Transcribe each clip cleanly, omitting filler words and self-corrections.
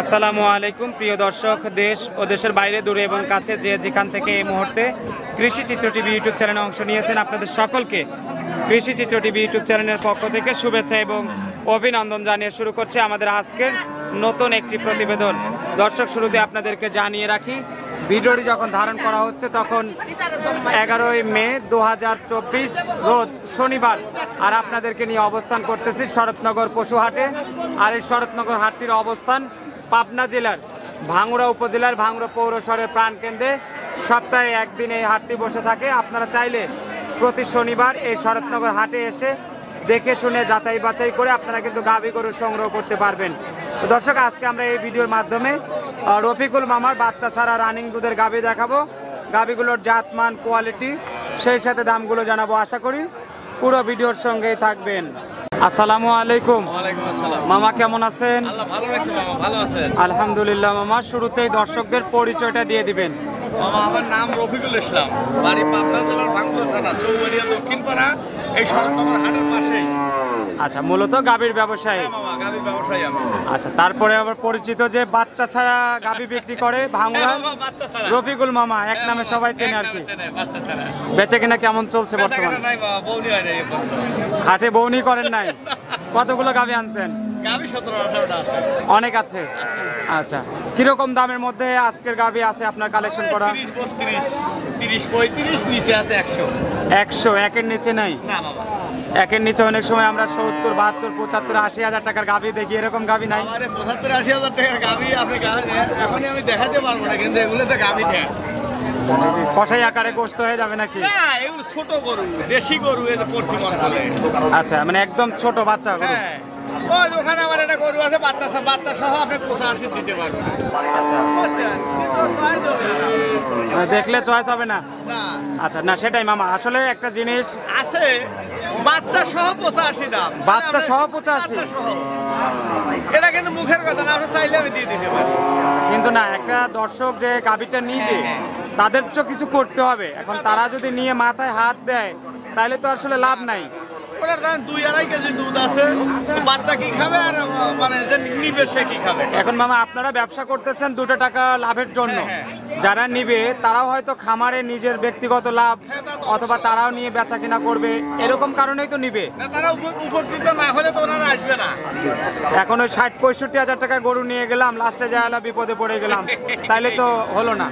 আসসালামু আলাইকুম প্রিয় দর্শক, দেশ ও দেশের বাইরে দূরে এবং কাছে যে যেখান থেকে এই মুহূর্তে কৃষি চিত্র টিভি ইউটিউব চ্যানেলে অংশ নিয়েছেন, আপনাদের সকলকে কৃষি চিত্র টিভি ইউটিউব চ্যানেলের পক্ষ থেকে শুভেচ্ছা এবং অভিনন্দন জানিয়ে শুরু করছে আমাদের আজকের নতুন একটি প্রতিবেদন। দর্শক, শুরুতে আপনাদেরকে জানিয়ে রাখি, ভিডিওটি যখন ধারণ করা হচ্ছে তখন 11ই মে 2024 রোজ শনিবার, আর আপনাদেরকে নিয়ে অবস্থান করতেছি শরৎনগর পশুহাটে। আর এই শরৎনগর হাটটির অবস্থান পাবনা জেলার ভাঙ্গুড়া উপজেলার ভাঙ্গুড়া পৌরশহরের প্রাণকেন্দ্রে। সপ্তাহে একদিন এই হাটটি বসে থাকে। আপনারা চাইলে প্রতি শনিবার এই শরৎনগর হাটে এসে দেখে শুনে যাচাই বাছাই করে আপনারা কিন্তু গাভী গরু সংগ্রহ করতে পারবেন। তো দর্শক, আজকে আমরা এই ভিডিওর মাধ্যমে রফিকুল মামার বাচ্চা ছাড়া রানিং দুধের গাভী দেখাবো। গাভীগুলোর জাতমান, কোয়ালিটি, সেই সাথে দামগুলো জানাবো। আশা করি পুরো ভিডিওর সঙ্গেই থাকবেন। আসসালামু আলাইকুম। ওয়ালাইকুম আসসালাম। মামা কেমন আছেন? আল্লাহ ভালো রাখছে মামা, ভালো আছেন? আলহামদুলিল্লাহ। মামা, শুরুতেই দর্শকদের পরিচয়টা দিয়ে দিবেন। মামা, আমার নাম রফিকুল ইসলাম, বাড়ি পাবনা জেলার ভাঙ্গুড়া থানা চৌবাড়িয়া দক্ষিণপাড়া, এই শরৎনগর হাটের পাশেই। আচ্ছা, মূলত গাভীর ব্যবসায়ী? হ্যাঁ মামা, গাভীর ব্যবসায়ী আমি। আচ্ছা, তারপরে আবার পরিচিত যে বাচ্চা ছাড়া গাভী বিক্রি করে ভাঙ্গুড়া, হ্যাঁ মামা, বাচ্চা ছাড়া রফিকুল মামা এক নামে সবাই চেনে আর কি। বাচ্চা ছাড়া। বেচে কিনা কেমন চলছে বর্তমানে? বেচাকেনা নাই মামা, বউনি হয় নাই এখন তো। হাটে বউনি করেন নাই? কতগুলো গাভী আনছেন? গাভী 17-18টা আছে। অনেক আছে। আচ্ছা, কিরকম দামের মধ্যে আজকের গাভী আছে আপনার কালেকশন করা? 30-32, 30-35, নিচে আছে 100। 100? একের নিচে নাই? না মামা, একের নিচে অনেক সময় আমরা 70, 72, 75, 80 হাজার টাকার গাভী দেখি, এরকম গাভী নাই? আমারে 75-80 হাজার টাকার গাভী আপনি এখনই আমি দেখাতে পারবো না, কিন্তু এগুলোতে গাভী নেই। কষাই আকারে গোস্ত হয়ে যাবে নাকি? না, এগুলো ছোট গরু, দেশি গরু, এই যে পশ্চিম অঞ্চলে। আচ্ছা, মানে একদম ছোট বাচ্চা গরু। হ্যাঁ, ওই ওখানে আমার একটা গরু আছে, বাচ্চা সহ আপনি 85 দিতে পারবেন। আচ্ছা, দেখলে চয়েস হবে না? না, আচ্ছা, না সেটাই মামা, আসলে একটা জিনিস আছে বাচ্চা সহ 85 দাম। বাচ্চা সহ 85? বাচ্চা সহ। এটা কিন্তু মুখের কথা না, আপনি চাইলে আমি দিয়ে দিতে পারি। কিন্তু না, একটা দর্শক যে গাভীটা নিবে তাদের তো কিছু করতে হবে। এখন তারা যদি নিয়ে মাথায় হাত দেয় তাহলে তো আসলে লাভ নাই। ওটার দাম 2-2.5 কেজি দুধ আছে, বাচ্চা কি খাবে আর মানে যে নিবে সে কি খাবে? এখন মামা, আপনারা ব্যবসা করতেছেন 2 টাকা লাভের জন্য। হ্যাঁ। যারা নিবে তারাও হয়তো খামারে নিজের ব্যক্তিগত লাভ, হ্যাঁ, তা তো অথবা তারাও নিয়ে বেচা কিনা করবে, এরকম কারণেই তো নিবে। না, তারা উপকৃত না হলে তো ওনারা আসবে না। এখন ওই 60-65 হাজার টাকা গরু নিয়ে গেলাম, লাস্টে যাওয়া বিপদে পড়ে গেলাম, তাইলে তো হলো না।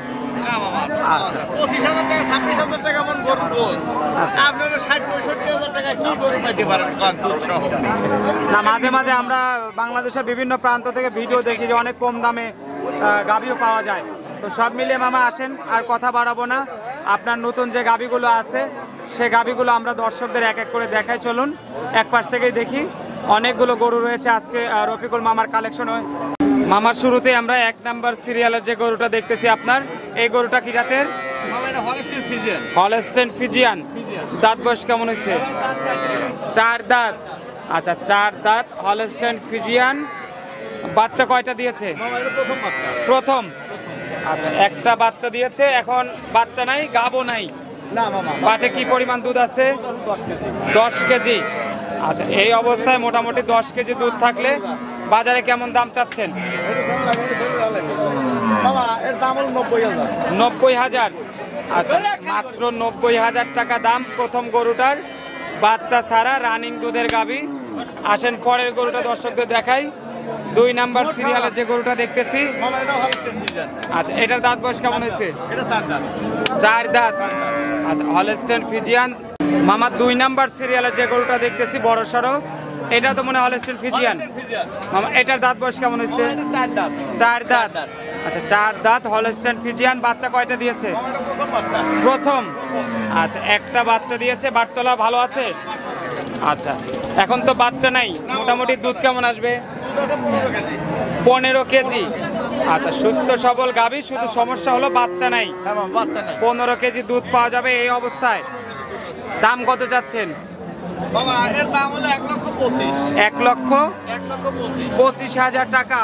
না বাবা, আচ্ছা। 25,000 টাকা 26,000 টাকা মন গরু গোস, আচ্ছা। আপনারা 60-65 হাজার টাকা কি গরু পাইতে পারেন কম দুধ সহ? না, মাঝে মাঝে আমরা বাংলাদেশের বিভিন্ন প্রান্ত থেকে ভিডিও দেখি যে অনেক কম দামে গাভীও পাওয়া যায়। তো সব মিলিয়ে মামা আসেন, আর কথা বাড়াবো না। আপনার নতুন যে গাভীগুলো আছে সেই গাভীগুলো আমরা দর্শকদের এক এক করে দেখাই। চলুন, এক পাশ থেকেই দেখি। অনেকগুলো গরু রয়েছে আজকে রফিকুল মামার কালেকশন। মামার শুরুতে আমরা 1 নাম্বার সিরিয়ালের যে গরুটা দেখতেছি আপনার, এই গরুটা কি জাতের? বাবা, এটা হলস্টাইন ফ্রিজিয়ান। Holstein Friesian. দাঁত বয়স কেমন হয়েছে? 4 দাঁত। আচ্ছা, 4 দাঁত হলস্টাইন ফ্রিজিয়ান। বাচ্চা কয়টা দিয়েছে? বাবা, এটা প্রথম বাচ্চা। প্রথম? আচ্ছা, একটা বাচ্চা দিয়েছে, এখন বাচ্চা নাই, গাবও নাই। না মামা, পাটে কি পরিমাণ দুধ আছে? 10 কেজি। 10 কেজি। আচ্ছা, এই অবস্থায় মোটামুটি 10 কেজি দুধ থাকলে বাজারে কেমন দাম চাচ্ছেন? বাবা, এর দাম হলো 90,000। 90,000? আচ্ছা, মাত্র 90,000 টাকা দাম প্রথম গরুটার, বাচ্চা ছাড়া রানিং দুধের গাভী। আসেন পরের গরুটা দর্শকদের দেখাই। 2 নাম্বার সিরিয়ালের যে গরুটা দেখতেছি, মামা, এটা হলস্টাইন ফ্রিজিয়ান। আচ্ছা, এটার দাঁত বয়স কেমন হয়েছে? এটা 4 দাঁত। 4 দাঁত। আচ্ছা, হলস্টাইন ফ্রিজিয়ান। মামা, 2 নাম্বার সিরিয়ালের যে গরুটা দেখতেছি বড় সড়ো, এটা তো মনে হয় হলস্টাইন ফ্রিজিয়ান। Holstein Friesian. মামা, এটার দাঁত বয়স কেমন হয়েছে? এটা 4 দাঁত। 4 দাঁত। আচ্ছা, 4 দাঁত হলস্টাইন ফ্রিজিয়ান। বাচ্চা কয়টা দিয়েছে? মামা, এটা প্রথম বাচ্চা। প্রথম? আচ্ছা, একটা বাচ্চা দিয়েছে। বাটতলা ভালো আছে? আচ্ছা, এখন তো বাচ্চা নাই, মোটামুটি দুধ কেমন আসবে? দুধ আছে 15 কেজি। 15 কেজি। আচ্ছা, সুস্থ সবল গাভী, শুধু সমস্যা হলো বাচ্চা নাই। হ্যাঁ মামা, বাচ্চা নাই। 15 কেজি দুধ পাওয়া যাবে এই অবস্থায়। দাম কত চাচ্ছেন? বাবা, এর দাম হলো 1,25,000। 1,25,000 টাকা।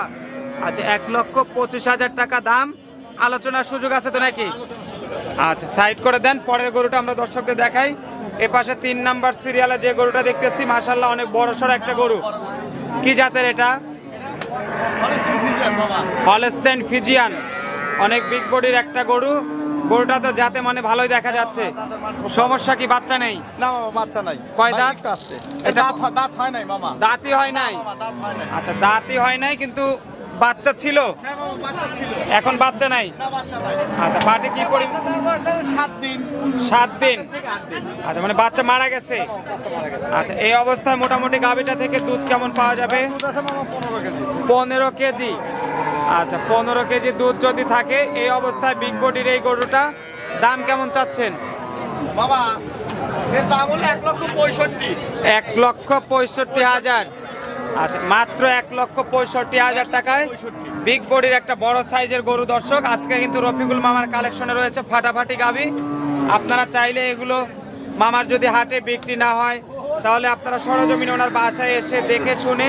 আচ্ছা, 1,25,000 টাকা দাম। আলোচনার সুযোগ আছে তো নাকি? আচ্ছা, সাইড করে দেন। পরের গরুটা আমরা দর্শকদের দেখাই। এ পাশে 3 নাম্বার সিরিয়ালে যে গরুটা দেখতেছি, মাশাআল্লাহ অনেক বড় সড় একটা গরু। কি জাতের এটা? ফিজিয়ান বাবা। হলস্টাইন ফিজিয়ান, অনেক বিগ বডির একটা গরু। গরুটা তো যাতে মানে ভালোই দেখা যাচ্ছে। সমস্যা কি, বাচ্চা নেই? না বাবা, বাচ্চা নাই। কয় দাঁত? একটু আসছে। এটা দাঁত হয় নাই মামা। দাঁতই হয় নাই? মামা দাঁত হয় নাই। আচ্ছা, দাঁতই হয় নাই, কিন্তু বাচ্চা ছিল? হ্যাঁ মামা, বাচ্চা ছিল। এখন বাচ্চা নাই? না, বাচ্চা নাই। আচ্ছা, পাটে কি পরি? 7 দিন। 7 দিন? থেকে 8 দিন। আচ্ছা, মানে বাচ্চা মারা গেছে। বাচ্চা মারা গেছে। আচ্ছা, এই অবস্থায় মোটামুটি গাভীটা থেকে দুধ কেমন পাওয়া যাবে? দুধ আছে মামা 15 কেজি। 15 কেজি। আচ্ছা, 15 কেজি দুধ যদি থাকে এই অবস্থায় বিগ বডির এই গরুটা, দাম কেমন চাচ্ছেন? বাবা এর দাম হলো 1,65,000। 1,65,000। আচ্ছা, মাত্র 1,65,000 টাকায় বিগ বডির একটা বড় সাইজের গরু। দর্শক, আজকে কিন্তু রফিকুল মামার কালেকশনে রয়েছে ফাটাফাটি গাভী। আপনারা চাইলে এগুলো মামার যদি হাটে বিক্রি না হয়, তাহলে আপনারা সরজমিনে ওনার বাসায় এসে দেখে শুনে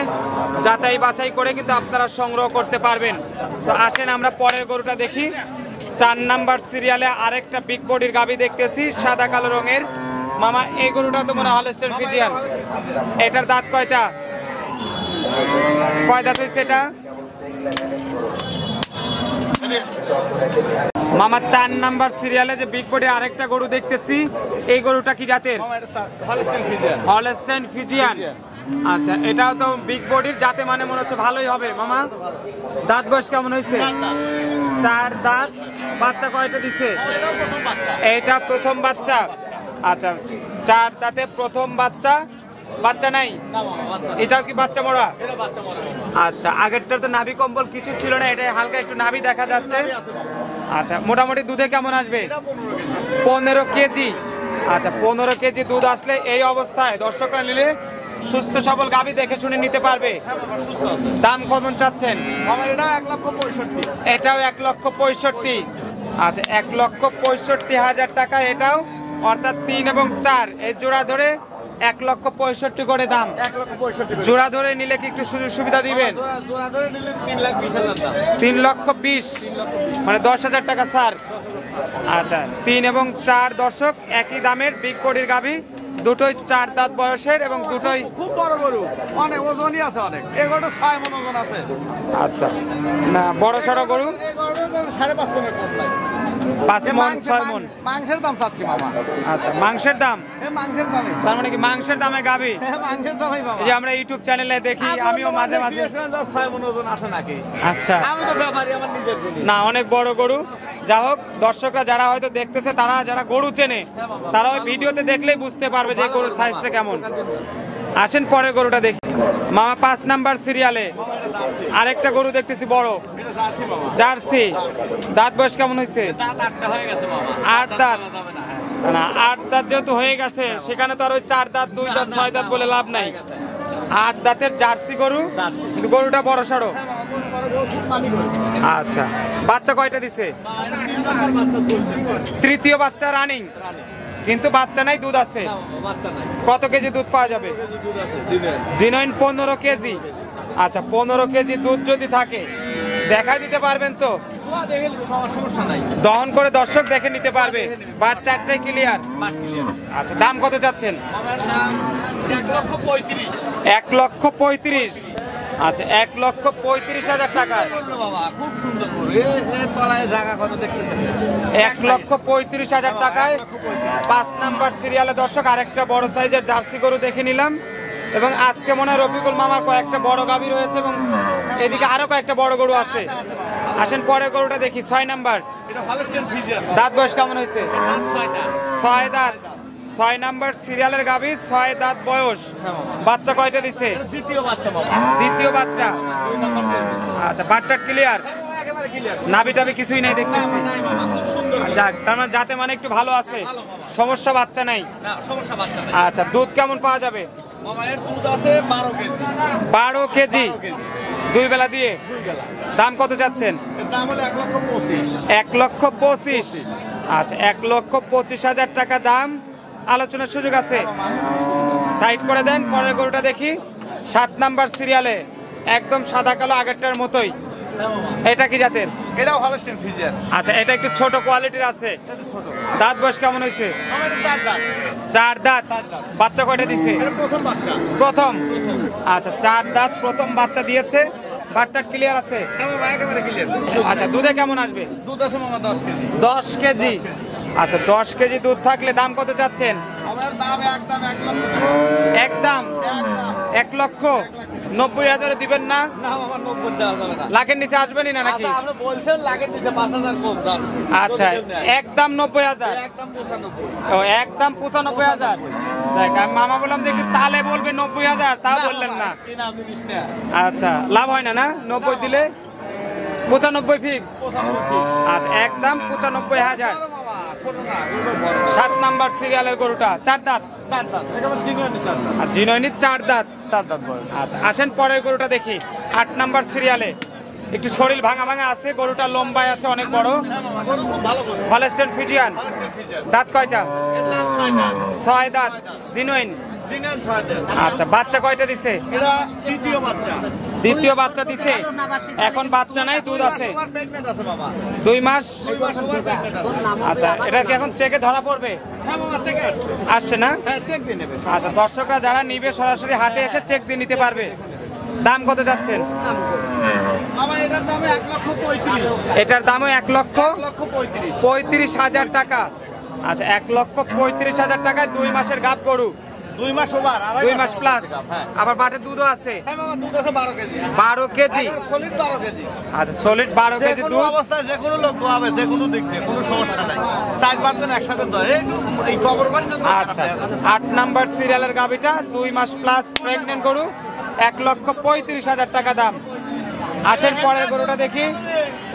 যাচাই বাছাই করে কিন্তু আপনারা সংগ্রহ করতে পারবেন। তো আসেন আমরা পরের গরুটা দেখি। 4 নাম্বার সিরিয়ালে আরেকটা বিগ বডির গাভী দেখতেছি, সাদা কালো রঙের। মামা, এই গরুটা তো মনে হয় হলস্টাইন ফিজিয়ান। এটার দাঁত কয়টা? কয় দাঁত হয়েছে এটা? মামা, 4 নাম্বার সিরিয়ালে যে বিগ বডি আরেকটা গরু দেখতেছি, এই গরুটা কি জাতের? মামা এটা হলস্টাইন ফিজিয়ান। Holstein Friesian. আচ্ছা, এটাও তো বিগ বডির, যাতে মানে মনে হচ্ছে ভালোই হবে। মামা, দাঁত বয়স কেমন হয়েছে? 4 দাঁত। বাচ্চা কয়টা দিছে? এটাও প্রথম বাচ্চা। এইটা প্রথম বাচ্চা। আচ্ছা, 4 দাঁতে প্রথম বাচ্চা। বাচ্চা নাই? না মামা, বাচ্চা। এটাও কি বাচ্চা মরা? এটা বাচ্চা মরা মামা। আচ্ছা, আগেরটার তো নাভি কম্বল কিছু ছিল না, এটা হালকা একটু নাভি দেখা যাচ্ছে। আছে মামা। আচ্ছা, মোটামুটি দুধে কেমন আসবে? এটা 15 কেজি। 15 কেজি। আচ্ছা, 15 কেজি দুধ আসলে এই অবস্থায় দর্শকরা নিলে সুস্থ সবল গাভী দেখে শুনে নিতে পারবে। হ্যাঁ বাবা, সুস্থ আছে। দাম কেমন চাচ্ছেন? মামা এটা 1,65,000। এটাও 1,65,000। আচ্ছা, 1,65,000 টাকা এটাও, অর্থাৎ 3 এবং 4 এই জোড়া ধরে 1,65,000 করে দাম। 1,65,000। জোড়া ধরে নিলে কি একটু সুযোগ সুবিধা দিবেন? জোড়া ধরে নিলে 3,20,000 দাম। 3,20,000, মানে 10,000 টাকা স্যার। আচ্ছা, 3 এবং 4 দর্শক একই দামের বিগ বডির গাভী, দুটোই 4 দাঁত বয়সের এবং দুটোই। খুব বড় গরু, অনেক ওজনই আছে, অনেক। এই গরুটা 6 মণ ওজন আছে। আচ্ছা, না বড় সড়ো গরু। এই গরুটা 5.5 মণের কম নাই। 5 মণ 6 মণ। মাংসের দাম চাচ্ছি মামা। আচ্ছা, মাংসের দাম? মাংসের দামে। তার মানে কি মাংসের দামে গাভী? মাংসের দামই বাবা। এই যে আমরা ইউটিউব চ্যানেলে দেখি, আমিও মাঝে মাঝে। 6 মণ ওজন আছে নাকি? আচ্ছা, আমি তো ব্যাপারী, আমার নিজের জিনিস। না অনেক বড় গরু। যা হোক, দর্শকরা যারা হয়তো দেখতেছে, তারা যারা গরু চেনে, তারা ওই ভিডিওতে দেখলেই বুঝতে পারবে যে গরুর সাইজটা কেমন। আসেন পরের গরুটা দেখি। মামা, 5 নাম্বার সিরিয়ালে মামা এটা জার্সি। আরেকটা গরু দেখতেছি বড়, এটা জার্সি মামা। জার্সি। দাঁত বয়স কেমন হয়েছে? দাঁত 8টা হয়ে গেছে মামা। 8 দাঁত? বলা যাবে না, হ্যাঁ। না, 8 দাঁত যেহেতু হয়ে গেছে, সেখানে তো আর ওই 4 দাঁত 2 দাঁত 6 দাঁত বলে লাভ নাই। 8 দাঁতের জার্সি গরু, জার্সি। কিন্তু গরুটা বড় সড়ো। হ্যাঁ মামা, গরু বড় গরু, খুব মানি গরু। আচ্ছা, বাচ্চা কয়টা দিছে? এটা 3 নাম্বার বাচ্চা চলতেছে। তৃতীয় বাচ্চা রানিং, রানী। কিন্তু বাচ্চা নাই, দুধ আছে। না মামা, বাচ্চা নাই। কত কেজি দুধ পাওয়া যাবে? 15 কেজি দুধ আছে, জিনের। Genuine 15 KG. আচ্ছা, 15 কেজি দুধ যদি থাকে, দেখাই দিতে পারবেন তো? দোয়া দেখে নিবো মামা, সমস্যা নাই। দহন করে দর্শক দেখে নিতে পারবে। বাট 4টাই ক্লিয়ার। But clear. আচ্ছা, দাম কত চাচ্ছেন? মামার দাম 1,35,000। 1,35,000। আচ্ছা, 1,35,000 টাকায় বললো বাবা, খুব সুন্দর গরু। এর তলায় জায়গা কত দেখতেছেন? 1,35,000 টাকায় 5 নাম্বার সিরিয়ালে দর্শক আরেকটা বড় সাইজের জার্সি গরু দেখে নিলাম। এবং আজকে মনে হয় রফিকুল মামার কয়েকটা বড় গাভী রয়েছে এবং এদিকে আরো কয়েকটা বড় গরু আছে। আসেন পরের গরুটা দেখি, 6 নাম্বার। এটা হলস্টাইন ফিজিয়ান। দাঁত বয়স কেমন হয়েছে? দাঁত 6টা। 6 দাঁত। 6 নাম্বার সিরিয়ালের গাভী, 6 দাঁত বয়স। হ্যাঁ মামা। বাচ্চা কয়টা দিছে? এটা দ্বিতীয় বাচ্চা মামা। দ্বিতীয় বাচ্চা। 2 নাম্বার চলতেছে। আচ্ছা, বাটটা ক্লিয়ার? হ্যাঁ মামা, একেবারে ক্লিয়ার। নাভি টাভি কিছুই নাই দেখতেছি। নাই মামা, খুব সুন্দর গরু। যাক, তার মানে যাতে মানে একটু ভালো আছে, ভালো মামা। সমস্যা বাচ্চা নাই। না, সমস্যা বাচ্চা নাই। আচ্ছা, দুধ কেমন পাওয়া যাবে? মামা এর দুধ আছে 12 কেজি। 12 KG 12 KG. 2 বেলা দিয়ে। 2 বেলা। দাম কত চাচ্ছেন? এর দাম হলো 1,25,000। 1,25,000। আচ্ছা, 1,25,000 টাকা দাম। আলোচনার সুযোগ আছে। সাইড করে দেন, পরের গরুটা দেখি। 7 নাম্বার সিরিয়ালে একদম সাদা কালো, আগেরটার মতোই। হ্যাঁ মামা। এটা কি জাতের? এটাও হলস্টাইন ফিজিয়ান। আচ্ছা, এটা একটু ছোট কোয়ালিটির আছে। এটা ছোট। দাঁত বয়স কেমন হয়েছে? মামা এটা 4 দাঁত। 4 দাঁত। 4 দাঁত। বাচ্চা কয়টা দিছে? এটা প্রথম বাচ্চা। প্রথম। প্রথম। আচ্ছা, 4 দাঁত প্রথম বাচ্চা দিয়েছে। বাটটাট ক্লিয়ার আছে? হ্যাঁ মামা একেবারে ক্লিয়ার। আচ্ছা, দুধে কেমন আসবে? দুধ আছে মামা 10 কেজি। 10 কেজি। আচ্ছা, 10 কেজি দুধ থাকলে দাম কত চাচ্ছেন? আমার দাম একদম 1 লক্ষ টাকা। একদম 1 লক্ষ 90,000 দিবেন না? না মামা 90 দেওয়া যাবে না। লাখের নিচে আসবেনই না নাকি? আচ্ছা আপনি বলছেন লাখের নিচে 5000 কম দাম। আচ্ছা, একদম 90,000। একদম 95। ও একদম 95,000। দেখ, আমি মামা বললাম যে একটু তালে বলবে 90,000, তাও বললেন না। কিনা জিনিসটা আচ্ছা, লাভ হয় না না 90 দিলে? 95 ফিক্স। 95। আচ্ছা, একদম 95,000। মামা ছোট না, এগুলো বড়। 7 নাম্বার সিরিয়ালের গরুটা 4 দাঁত। 4 দাঁত। একেবারে জিনিয়নি 4 দাঁত। আর জিনয়নি 4 দাঁত। 4 দাঁত বয়স। আচ্ছা, আসেন পরের গরুটা দেখি। 8 নাম্বার সিরিয়ালে একটু শরীর ভাঙা ভাঙা আছে, গরুটা লম্বায় আছে অনেক বড়। হ্যাঁ মামা গরু খুব ভালো গরু। Holstein Friesian. দাঁত কয়টা? এর দাম 6 দাঁত। 6 দাঁত। জিনুইন। জিনিয়ন 6 দাঁত। আচ্ছা, বাচ্চা কয়টা দিছে? এটা দ্বিতীয় বাচ্চা। দ্বিতীয় বাচ্চা দিছে। এখন বাচ্চা নাই, দুধ আছে। সুগার প্রেগন্যান্ট আছে মামা। 2 মাস। 2 মাস সুগার প্রেগন্যান্ট আছে। আচ্ছা, এটা কি এখন চেকে ধরা পড়বে? হ্যাঁ মামা চেক আসছে। আসছে না? হ্যাঁ চেক দিয়ে নেবে। আচ্ছা, দর্শকরা যারা নিবে সরাসরি হাটে এসে চেক দিয়ে নিতে পারবে। দাম কত যাচ্ছেন? মামা এটার দাম 1,35,000। এটার দামও 1,35,000। 1,35,000 টাকা। আচ্ছা, 1,35,000 টাকায় 2 মাসের গাব গরু। 2 মাস ওভার। 2 মাস প্লাস। হ্যাঁ। আবার বাটে দুধও আছে। হ্যাঁ মামা দুধ আছে 12 কেজি। 12 কেজি। Solid 12 KG. আচ্ছা, সলিড 12 কেজি যে কোনো দুধ। অবস্থায় যে কোনো লোক দোয়াবে, যে কোনো দিক দিয়ে কোনো সমস্যা নাই। 4-5 জন একসাথে দোয়। এই কবর বাড়ি তো আচ্ছা, 8 নাম্বার সিরিয়ালের গাবিটা 2 মাস প্লাস প্রেগনেন্ট গরু, 1,35,000 টাকা দাম। আসেন পরের গরুটা দেখি।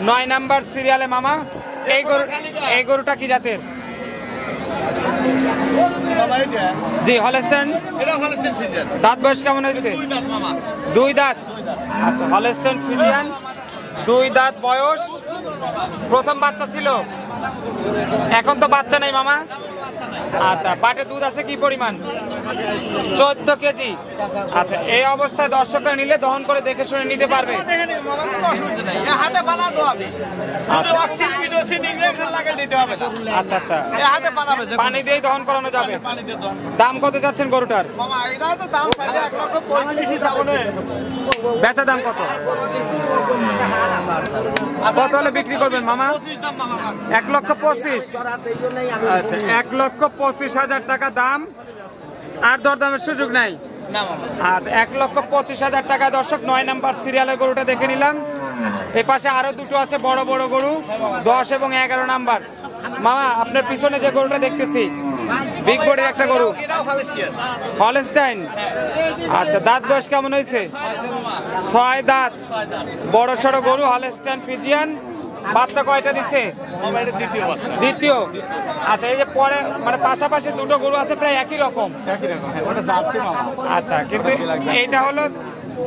9 নাম্বার সিরিয়ালে মামা, এই গরুটা কি জাতের? মামা এটা জি, হলস্টেইন। এটা হলস্টেইন ফ্রিজিয়ান। দাঁত বয়স কেমন হয়েছে? 2 দাঁত মামা। 2 দাঁত। আচ্ছা, হলস্টেইন ফ্রিজিয়ান 2 দাঁত বয়স। প্রথম বাচ্চা ছিল, এখন তো বাচ্চা নেই মামা। আচ্ছা, বাটে দুধ আছে কি পরিমাণ? 14 কেজি। আচ্ছা, এই অবস্থায় দর্শকরা নিলে দহন করে দেখে শুনে নিতে পারবে। দেখে নিন মামা কোনো অসুবিধা নাই। এ হাতে বানা দোয়াবে। যদি অক্সিজেন ভিডিওসিন ইনজেকশন লাগে দিতে হবে না। আচ্ছা আচ্ছা, এ হাতে বানাবে যে পানি দিয়েই দহন করানো যাবে। পানি দিয়ে দোয়ান। দাম কত চাচ্ছেন গরুটার? মামা এটা তো দাম চাইলে 1,35,000 যাবনে। বেচা দাম কত? কত হলে বিক্রি করবেন মামা? 25 দাম মামা। 1,25,000। আচ্ছা, 1,25,000 টাকা দাম। আর দরদামের সুযোগ নাই? না মামা। আচ্ছা, 1,25,000 টাকা। দর্শক, 9 নাম্বার সিরিয়ালের গরুটা দেখে নিলাম। এই পাশে আরো দুটো আছে বড় বড় গরু, 10 এবং 11 নাম্বার। মামা, আপনার পিছনে যে গরুটা দেখতেছি, বিগ বডির একটা গরু, এটাও হলস্টেইন। হলস্টাইন। আচ্ছা, দাঁত বয়স কেমন হয়েছে? 6 দাঁত। বড় সড়ো গরু, হলস্টাইন ফ্রিজিয়ান। বাচ্চা কয়টা দিছে? মামা এটা দ্বিতীয় বাচ্চা। দ্বিতীয়। আচ্ছা, এই যে পরে মানে পাশাপাশি দুটো গরু আছে প্রায় একই রকম। একই রকম। হ্যাঁ ওটা জার্সি মামা। আচ্ছা, কিন্তু এইটা হলো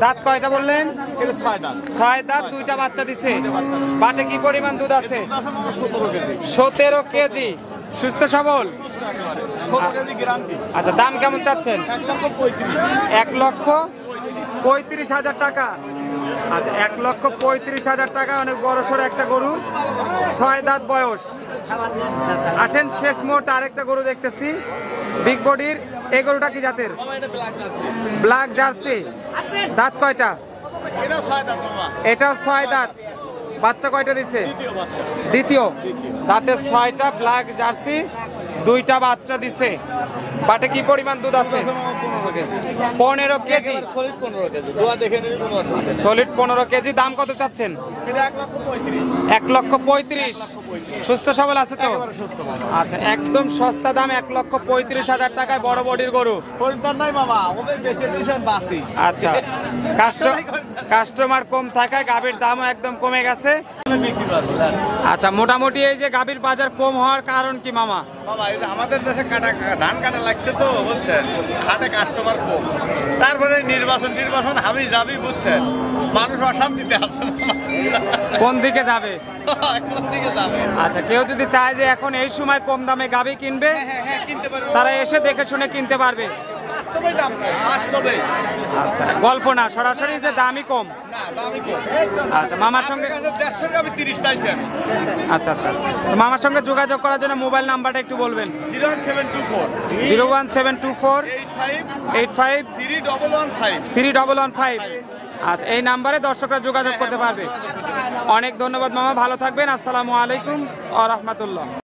দাঁত কয়টা বললেন? এটা 6 দাঁত। 6 দাঁত, 2টা বাচ্চা দিছে। বাচ্চা দিছে। বাটে কি পরিমাণ দুধ আছে? দুধ আছে মামা 17 কেজি। 17 কেজি। সুস্থ সবল। একেবারে 17 কেজি গ্যারান্টি। আচ্ছা, দাম কেমন চাচ্ছেন? 1,35,000। 1,35,000 টাকা। আচ্ছা, 1,35,000 টাকা। অনেক বড় সড়ো একটা গরু, 6 দাঁত বয়স। আসেন শেষ মুহূর্তে আরেকটা গরু দেখতেছি, বিগ বডির। এই গরুটা কি জাতের? মামা এটা ব্ল্যাক জার্সি। Black jersey. দাঁত কয়টা? এটা 6 দাঁত মামা। এটাও 6 দাঁত। বাচ্চা কয়টা দিছে? দ্বিতীয় বাচ্চা। দ্বিতীয়। দাঁতের 6টা, ব্ল্যাক জার্সি, 2টা বাচ্চা দিছে। বাটে কি পরিমাণ দুধ আছে? 15 কেজি। 15 কেজি। Solid 15 KG. দোয়া দেখে নিবি কোনো অসুবিধা নেই। Solid 15 KG. দাম কত চাচ্ছেন? এটা 1,35,000। 1,35,000। সুস্থ সবল আছে তো? একেবারে সুস্থ মামা। আচ্ছা, একদম সস্তা দাম, 1,35,000 টাকায় বড় বডির গরু। খরিদ্দার নাই মামা, ওদের বেশি দিয়েছেন বাসি। আচ্ছা, কাস্টমার কম থাকায় গাভীর দামও একদম কমে গেছে। বিক্রি করবো না। আচ্ছা, মোটামুটি এই যে গাভীর বাজার কম হওয়ার কারণ কি মামা? বাবা এটা আমাদের দেশে ধান কাটা লাগছে তো বুঝছেন, হাটে কাস্টমার কম। তারপরে নির্বাচন হাবি যাবি বুঝছেন, মানুষ অশান্তিতে আছে মামা। কোন দিকে যাবে? কোন দিকে যাবে? আচ্ছা, কেউ যদি চায় যে এখন এই সময় কম দামে গাভী কিনবে, হ্যাঁ কিনতে পারবে। তারা এসে দেখে শুনে কিনতে পারবে। বাস্তবে দাম কম, বাস্তবে। আচ্ছা, গল্প না, সরাসরি যে দামই কম। না দামই কম। আচ্ছা, মামার সঙ্গে 150 গাবি 30 চাইছি আমি। আচ্ছা আচ্ছা, তো মামার সঙ্গে যোগাযোগ করার জন্য মোবাইল নাম্বারটা একটু বলবেন। 01724 01724 85 85 3115 3115। আচ্ছা, এই নাম্বারে দর্শকরা যোগাযোগ করতে পারবে। অনেক ধন্যবাদ মামা, ভালো থাকবেন। আসসালামু আলাইকুম ওয়া রাহমাতুল্লাহ।